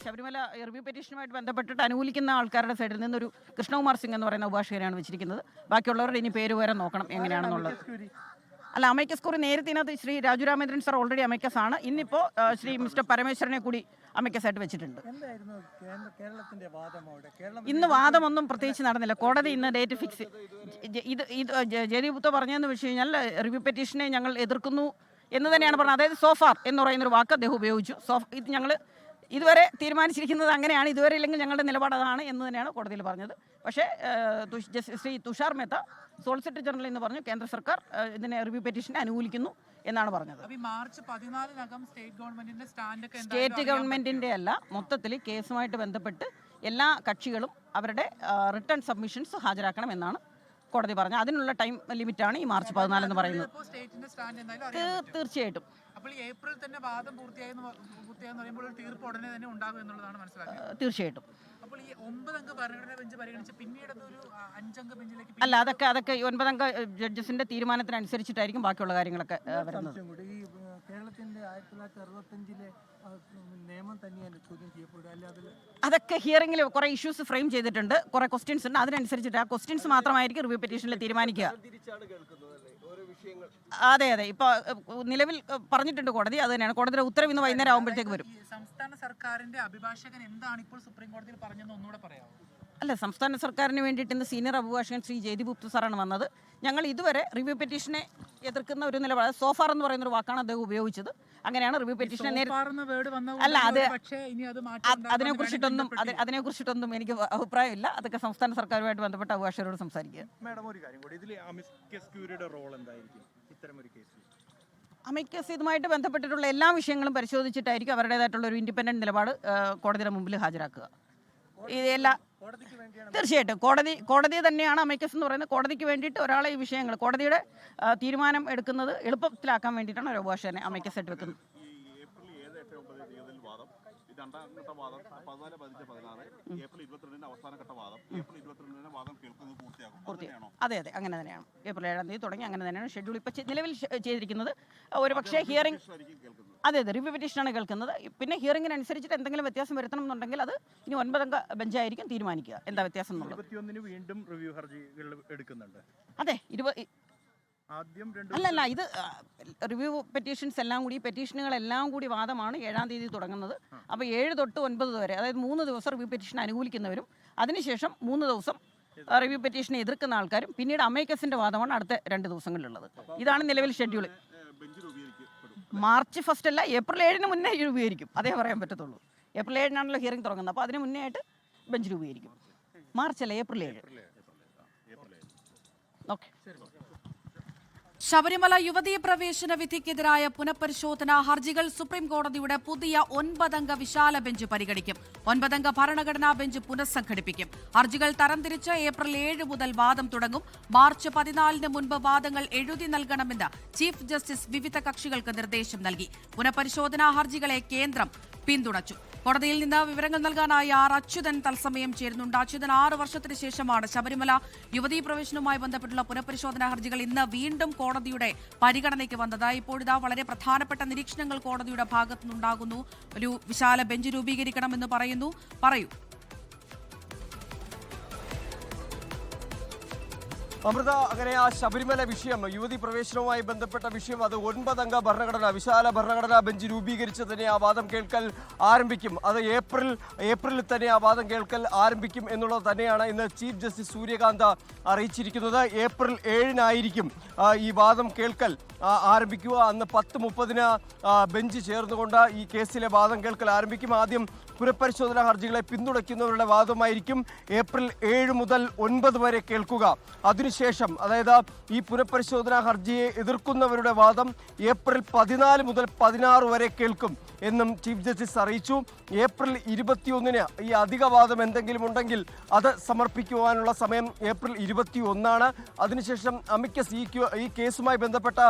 Sabarimala review പെറ്റീഷനുമായിട്ട് ബന്ധപ്പെട്ടിട്ട് അനുകൂലിക്കുന്ന ആൾക്കാരുടെ സൈഡിൽ നിന്നൊരു കൃഷ്ണകുമാർ സിംഗ് എന്ന് പറയുന്ന അഭിഭാഷകനാണ് വെച്ചിരിക്കുന്നത്. ബാക്കിയുള്ളവരുടെ ഇനി പേര് വരെ നോക്കണം എങ്ങനെയാണെന്നുള്ളത്. അല്ല, അമൈക്കസ് കുറി നേരത്തെ ഇതിനകത്ത് ശ്രീ രാജു രാമേന്ദ്രൻ സാർ ഓൾറെഡി അമൈക്കസ് ആണ്. ഇന്നിപ്പോൾ ശ്രീ മിസ്റ്റർ പരമേശ്വരനെ കൂടി അമൈക്കസ് ആയിട്ട് വെച്ചിട്ടുണ്ട്. ഇന്ന് വാദമൊന്നും പ്രത്യേകിച്ച് നടന്നില്ല. കോടതി ഇന്ന് ഡേറ്റ് ഫിക്സ്. ജയദീപ് പറഞ്ഞതെന്ന് വെച്ച് കഴിഞ്ഞാൽ റിവ്യൂ പെറ്റീഷനെ ഞങ്ങൾ എതിർക്കുന്നു എന്ന് തന്നെയാണ് പറഞ്ഞത്. അതായത് സോഫാർ എന്ന് പറയുന്നൊരു വാക്ക് അദ്ദേഹം ഉപയോഗിച്ചു. ഇത് ഞങ്ങൾ ഇതുവരെ തീരുമാനിച്ചിരിക്കുന്നത് അങ്ങനെയാണ്, ഇതുവരെ ഇല്ലെങ്കിൽ ഞങ്ങളുടെ നിലപാട് അതാണ് എന്ന് തന്നെയാണ് കോടതിയിൽ പറഞ്ഞത്. പക്ഷേ ശ്രീ തുഷാർ മേത്ത സോളിസിറ്റർ ജനറൽ എന്ന് പറഞ്ഞു കേന്ദ്ര സർക്കാർ ഇതിനെ റിവ്യൂ പെറ്റീഷനെ അനുകൂലിക്കുന്നു എന്നാണ് പറഞ്ഞത്. മാർച്ച് 14-നകം സ്റ്റേറ്റ് ഗവൺമെന്റിന്റെ അല്ല, മൊത്തത്തിൽ കേസുമായിട്ട് ബന്ധപ്പെട്ട് എല്ലാ കക്ഷികളും അവരുടെ റിട്ടേൺ സബ്മിഷൻസ് ഹാജരാക്കണം എന്നാണ് കോടതി പറഞ്ഞത്. അതിനുള്ള ടൈം ലിമിറ്റാണ് ഈ മാർച്ച് 14 എന്ന് പറയുന്നത്. തീർച്ചയായിട്ടും ഏപ്രിൽ തന്നെ വാദം പൂർത്തിയായെന്ന് പറയുമ്പോൾ ഒരു തീർപ്പ് ഉടനെ തന്നെ ഉണ്ടാകും എന്നുള്ളതാണ് മനസ്സിലാക്കുന്നത്. തീർച്ചയായിട്ടും. അപ്പോൾ ഈ 9-അംഗ ഭരണഘടനാ ബെഞ്ച് പരിഗണിച്ച് പിന്നീട് ഒരു 5-അംഗ ബെഞ്ചിലേക്ക് അല്ല, അതൊക്കെ 9-അംഗ ജഡ്ജസിന്റെ തീരുമാനത്തിനനുസരിച്ചിട്ടായിരിക്കും ബാക്കിയുള്ള കാര്യങ്ങളൊക്കെ വരുന്നത്. കേരളത്തിന്റെ 1965-ലെ നിയമം തന്നെയാണ് ചോദ്യം ചെയ്യപ്പെടുക. അതൊക്കെ ഹിയറിംഗിൽ കുറെ ഇഷ്യൂസ് ഫ്രെയിം ചെയ്തിട്ടുണ്ട്, കുറെ ക്വസ്റ്റ്യൻസ് ഉണ്ട്. അതിനനുസരിച്ചിട്ട് ആ ക്വസ്റ്റ്യൻസ് മാത്രമായിരിക്കും റിവ്യൂ പെറ്റീഷനിൽ തീരുമാനിക്കുക. അതെ, ഇപ്പൊ നിലവിൽ പറഞ്ഞിട്ടുണ്ട് കോടതി. അത് തന്നെയാണ് കോടതിയുടെ ഉത്തരവ് ഇന്ന് വൈകുന്നേരം ആകുമ്പോഴത്തേക്ക് വരും. സംസ്ഥാന സർക്കാരിന്റെ അഭിഭാഷകൻ എന്താണ് ഇപ്പോൾ സുപ്രീം കോടതിയിൽ പറഞ്ഞതെന്ന് ഒന്നുകൂടെ പറയാമോ? അല്ല, സംസ്ഥാന സർക്കാരിന് വേണ്ടിയിട്ട് ഇന്ന് സീനിയർ അഭിഭാഷകൻ ശ്രീ ജയദീപ് സാറാണ് വന്നത്. ഞങ്ങൾ ഇതുവരെ റിവ്യൂ പെറ്റീഷനെ എതിർക്കുന്ന ഒരു നിലപാട്, സോഫാർ എന്ന് പറയുന്ന ഒരു വാക്കാണ് അദ്ദേഹം ഉപയോഗിച്ചത്. അങ്ങനെയാണ് റിവ്യൂ പെറ്റീഷനെ അല്ല, അതിനെക്കുറിച്ചിട്ടൊന്നും എനിക്ക് അഭിപ്രായമില്ല. അതൊക്കെ സംസ്ഥാന സർക്കാരുമായിട്ട് ബന്ധപ്പെട്ട അഭിഭാഷകരോട് സംസാരിക്കുക. അമൈക്കസ് ഇതുമായിട്ട് ബന്ധപ്പെട്ടിട്ടുള്ള എല്ലാ വിഷയങ്ങളും പരിശോധിച്ചിട്ടായിരിക്കും അവരുടേതായിട്ടുള്ള ഒരു ഇൻഡിപെൻഡന്റ് നിലപാട് കോടതിയുടെ മുമ്പിൽ ഹാജരാക്കുക. ഇതെല്ലാം തീർച്ചയായിട്ടും കോടതി തന്നെയാണ് അമൈക്കസ് എന്ന് പറയുന്നത്. കോടതിക്ക് വേണ്ടിയിട്ട് ഒരാളെ ഈ വിഷയങ്ങൾ കോടതിയുടെ തീരുമാനം എടുക്കുന്നത് എളുപ്പത്തിലാക്കാൻ വേണ്ടിയിട്ടാണ് ഒരു അഭിഭാഷകനെ അമൈക്കസ് ആയിട്ട് വെക്കുന്നത്. അതെ, അങ്ങനെ തന്നെയാണ്. ഏപ്രിൽ 7-ാം തീയതി തുടങ്ങി അങ്ങനെ തന്നെയാണ് ഷെഡ്യൂൾ ഇപ്പോൾ നിലവിൽ ചെയ്തിരിക്കുന്നത്. ഒരു പക്ഷേ ഹിയറിംഗ് അതെ റിവ്യൂ പെറ്റീഷനാണ് കേൾക്കുന്നത്. പിന്നെ ഹിയറിംഗിനനുസരിച്ചിട്ട് എന്തെങ്കിലും വ്യത്യാസം വരുത്തണം എന്നുണ്ടെങ്കിൽ അത് ഇനി 9-അംഗ ബെഞ്ചായിരിക്കും തീരുമാനിക്കുക എന്താ വ്യത്യാസം എന്നുള്ളത്. വീണ്ടും റിവ്യൂ ഹർജികൾ എടുക്കുന്നുണ്ട്. അതെ, അല്ലല്ല, ഇത് റിവ്യൂ പെറ്റീഷൻസ് എല്ലാം കൂടി പെറ്റീഷനുകളെല്ലാം കൂടി വാദമാണ് 7-ാം തീയതി തുടങ്ങുന്നത്. അപ്പോൾ 7 തൊട്ട് 9 വരെ, അതായത് 3 ദിവസം റിവ്യൂ പെറ്റീഷൻ അനുകൂലിക്കുന്നവരും അതിനുശേഷം 3 ദിവസം റിവ്യൂ പെറ്റീഷനെ എതിർക്കുന്ന ആൾക്കാരും, പിന്നീട് അമൈക്കസിന്റെ വാദമാണ് അടുത്ത 2 ദിവസങ്ങളിലുള്ളത്. ഇതാണ് നിലവിൽ ഷെഡ്യൂൾ. മാർച്ച് 1 അല്ല, ഏപ്രിൽ 7-ന് മുന്നേ രൂപീകരിക്കും. അതേ പറയാൻ പറ്റത്തുള്ളൂ. ഏപ്രിൽ 7-നാണല്ലോ ഹിയറിംഗ് തുടങ്ങുന്നത്. അപ്പോൾ അതിന് മുന്നേ ആയിട്ട് ബെഞ്ച് രൂപീകരിക്കും. മാർച്ച് അല്ല, ഏപ്രിൽ 7. ഓക്കെ. ശബരിമല യുവതീ പ്രവേശന വിധിക്കെതിരായ പുനഃപരിശോധനാ ഹർജികൾ സുപ്രീം കോടതിയുടെ പുതിയ 9-അംഗ വിശാല ബെഞ്ച് പരിഗണിക്കും. 9-അംഗ ഭരണഘടനാ ബെഞ്ച് പുനഃസംഘടിപ്പിക്കും. ഹർജികൾ തരംതിരിച്ച് ഏപ്രിൽ 7 മുതൽ വാദം തുടങ്ങും. മാർച്ച് 14-ന് മുൻപ് വാദങ്ങൾ എഴുതി നൽകണമെന്ന് ചീഫ് ജസ്റ്റിസ് വിവിധ കക്ഷികൾക്ക് നിർദ്ദേശം നൽകി. പുനഃപരിശോധനാ ഹർജികളെ കേന്ദ്രം പിന്തുണച്ചു. കോടതിയിൽ നിന്ന് വിവരങ്ങൾ നൽകാനായി ആർ അച്യുതൻ തത്സമയം ചേരുന്നുണ്ട്. അച്യുതൻ, 6 വർഷത്തിന് ശേഷമാണ് ശബരിമല യുവതീ പ്രവേശനവുമായി ബന്ധപ്പെട്ടുള്ള പുനഃപരിശോധനാ ഹർജികൾ ഇന്ന് വീണ്ടും കോടതിയുടെ പരിഗണനയ്ക്ക് വന്നത്. ഇപ്പോഴിതാ വളരെ പ്രധാനപ്പെട്ട നിരീക്ഷണങ്ങൾ കോടതിയുടെ ഭാഗത്തുനിന്നുണ്ടാകുന്നു. ഒരു വിശാല ബെഞ്ച് രൂപീകരിക്കണമെന്ന് പറയൂ. അമൃത, അങ്ങനെ ആ ശബരിമല വിഷയം, യുവതി പ്രവേശനവുമായി ബന്ധപ്പെട്ട വിഷയം, അത് 9-അംഗ വിശാല ഭരണഘടനാ ബെഞ്ച് രൂപീകരിച്ച് തന്നെ ആ വാദം കേൾക്കൽ ആരംഭിക്കും. അത് ഏപ്രിലിൽ തന്നെ ആ വാദം കേൾക്കൽ ആരംഭിക്കും എന്നുള്ളത് തന്നെയാണ് ഇന്ന് ചീഫ് ജസ്റ്റിസ് സൂര്യകാന്ത് അറിയിച്ചിരിക്കുന്നത്. ഏപ്രിൽ 7-നായിരിക്കും ഈ വാദം കേൾക്കൽ ആരംഭിക്കുക. അന്ന് 10:30-ന് ബെഞ്ച് ചേർന്നുകൊണ്ട് ഈ കേസിലെ വാദം കേൾക്കൽ ആരംഭിക്കും. ആദ്യം പുനഃപരിശോധനാ ഹർജികളെ പിന്തുണയ്ക്കുന്നവരുടെ വാദമായിരിക്കും ഏപ്രിൽ 7 മുതൽ 9 വരെ കേൾക്കുക. അതിനുശേഷം, അതായത് ഈ പുനഃപരിശോധനാ ഹർജിയെ എതിർക്കുന്നവരുടെ വാദം ഏപ്രിൽ 14 മുതൽ 16 വരെ കേൾക്കും എന്നും ചീഫ് ജസ്റ്റിസ് അറിയിച്ചു. ഏപ്രിൽ 21-ന് ഈ അധികവാദം എന്തെങ്കിലും ഉണ്ടെങ്കിൽ അത് സമർപ്പിക്കുവാനുള്ള സമയം ഏപ്രിൽ 21-ആണ്. അതിനുശേഷം ഈ കേസുമായി ബന്ധപ്പെട്ട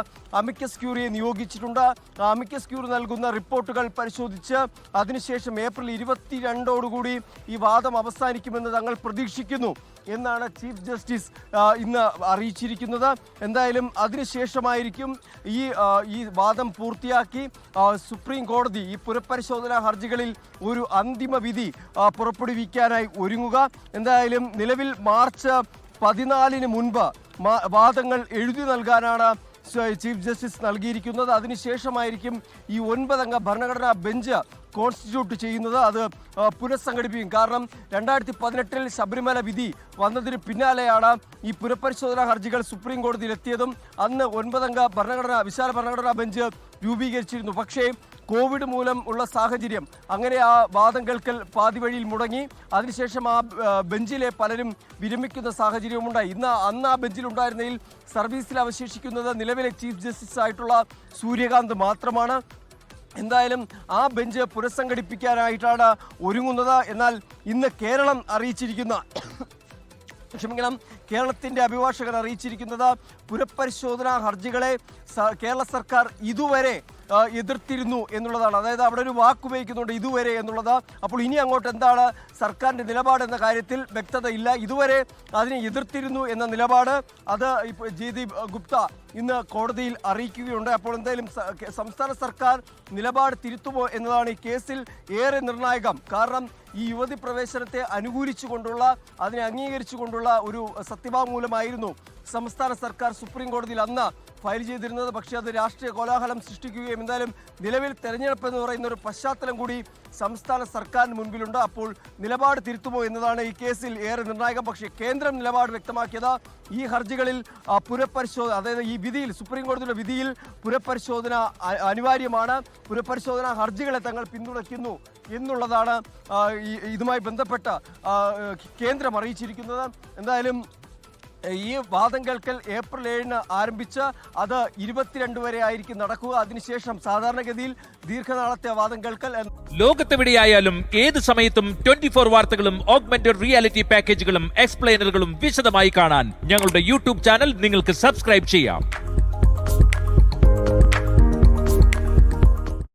അമിക്കസ് ക്യൂറിയെ നിയോഗിച്ചിട്ടുണ്ട്. അമിക്കസ് ക്യൂറി നൽകുന്ന റിപ്പോർട്ടുകൾ പരിശോധിച്ച് അതിനുശേഷം ഏപ്രിൽ 22-ഓടുകൂടി ഈ വാദം അവസാനിക്കുമെന്ന് തങ്ങൾ പ്രതീക്ഷിക്കുന്നു എന്നാണ് ചീഫ് ജസ്റ്റിസ് ഇന്ന് ഇന്ന് അറിയിച്ചിരിക്കുന്നത്. എന്തായാലും അതിനുശേഷമായിരിക്കും ഈ വാദം പൂർത്തിയാക്കി സുപ്രീം കോടതി ഈ പുനഃപരിശോധനാ ഹർജികളിൽ ഒരു അന്തിമ വിധി പുറപ്പെടുവിക്കാനായി ഒരുങ്ങുക. എന്തായാലും നിലവിൽ മാർച്ച് 14 മുൻപ് വാദങ്ങൾ എഴുതി നൽകാനാണ് ചീഫ് ജസ്റ്റിസ് നൽകിയിരിക്കുന്നത്. അതിനുശേഷമായിരിക്കും ഈ 9 അംഗ ഭരണഘടനാ ബെഞ്ച് കോൺസ്റ്റിറ്റ്യൂട്ട് ചെയ്യുന്നത്. അത് പുനഃസംഘടിപ്പിക്കും. കാരണം 2018 ശബരിമല വിധി വന്നതിന് പിന്നാലെയാണ് ഈ പുനഃപരിശോധനാ ഹർജികൾ സുപ്രീം കോടതിയിൽ എത്തിയതും. അന്ന് 9 അംഗ വിശാല ഭരണഘടനാ ബെഞ്ച് രൂപീകരിച്ചിരുന്നു. പക്ഷേ കോവിഡ് മൂലം ഉള്ള സാഹചര്യം അങ്ങനെ ആ വാദം കേൾക്കൽ പാതി വഴിയിൽ മുടങ്ങി. അതിനുശേഷം ആ ബെഞ്ചിലെ പലരും വിരമിക്കുന്ന സാഹചര്യവുമുണ്ടായി. അന്ന് ആ ബെഞ്ചിലുണ്ടായിരുന്നതിൽ സർവീസിൽ അവശേഷിക്കുന്നത് നിലവിലെ ചീഫ് ജസ്റ്റിസ് ആയിട്ടുള്ള സൂര്യകാന്ത് മാത്രമാണ്. എന്തായാലും ആ ബെഞ്ച് പുനഃസംഘടിപ്പിക്കാനായിട്ടാണ് ഒരുങ്ങുന്നത്. എന്നാൽ ഇന്ന് കേരളം അറിയിച്ചിരിക്കുന്ന കേരളത്തിന്റെ അഭിഭാഷകർ അറിയിച്ചിരിക്കുന്നത് പുനഃപരിശോധനാ ഹർജികളെ കേരള സർക്കാർ ഇതുവരെ എതിർത്തിരുന്നു എന്നുള്ളതാണ്. അതായത് അവിടെ ഒരു വാക്കുപയോഗിക്കുന്നുണ്ട്, ഇതുവരെ എന്നുള്ളത്. അപ്പോൾ ഇനി അങ്ങോട്ട് എന്താണ് സർക്കാരിൻ്റെ നിലപാട് എന്ന കാര്യത്തിൽ വ്യക്തതയില്ല. ഇതുവരെ അതിനെ എതിർത്തിരുന്നു എന്ന നിലപാട് അത് ഇപ്പോൾ ജയ്ദീപ് ഗുപ്ത ഇന്ന് കോടതിയിൽ അറിയിക്കുകയുണ്ട്. അപ്പോൾ എന്തായാലും സംസ്ഥാന സർക്കാർ നിലപാട് തിരുത്തുമോ എന്നതാണ് ഈ കേസിൽ ഏറെ നിർണായകം. കാരണം ഈ യുവതി പ്രവേശനത്തെ അനുകൂലിച്ചുകൊണ്ടുള്ള അതിനെ അംഗീകരിച്ചുകൊണ്ടുള്ള ഒരു സത്യവാങ്മൂലമായിരുന്നു സംസ്ഥാന സർക്കാർ സുപ്രീം കോടതിയിൽ അന്ന് ഫയൽ ചെയ്തിരുന്നത്. പക്ഷേ അത് രാഷ്ട്രീയ കോലാഹലം സൃഷ്ടിക്കുകയും എന്തായാലും നിലവിൽ തെരഞ്ഞെടുപ്പ് എന്ന് പറയുന്ന ഒരു പശ്ചാത്തലം കൂടി സംസ്ഥാന സർക്കാരിന് മുൻപിലുണ്ട്. അപ്പോൾ നിലപാട് തിരുത്തുമോ എന്നതാണ് ഈ കേസിൽ ഏറെ നിർണായകം. പക്ഷേ കേന്ദ്രം നിലപാട് വ്യക്തമാക്കിയത് ഈ ഹർജികളിൽ പുനഃപരിശോധന, അതായത് ഈ വിധിയിൽ സുപ്രീം കോടതിയുടെ വിധിയിൽ പുനഃപരിശോധന അനിവാര്യമാണ്. പുനഃപരിശോധന ഹർജികളെ തങ്ങൾ പിന്തുണയ്ക്കുന്നു എന്നുള്ളതാണ് ഇതുമായി ബന്ധപ്പെട്ട് കേന്ദ്രം അറിയിച്ചിരിക്കുന്നത്. എന്തായാലും ഈ വാദം കേൾക്കൽ ഏപ്രിൽ 7 ആരംഭിച്ച് അത് 22 വരെ ആയിരിക്കും നടക്കുക. അതിനുശേഷം സാധാരണഗതിയിൽ ദീർഘനാളത്തെ വാദം കേൾക്കൽ. ലോകത്തെവിടെയായാലും ഏത് സമയത്തും 24 വാർത്തകളും ഓഗ്മെന്റഡ് റിയാലിറ്റി പാക്കേജുകളും എക്സ്പ്ലെയിനറുകളും വിശദമായി കാണാൻ ഞങ്ങളുടെ യൂട്യൂബ് ചാനൽ നിങ്ങൾക്ക് സബ്സ്ക്രൈബ് ചെയ്യാം.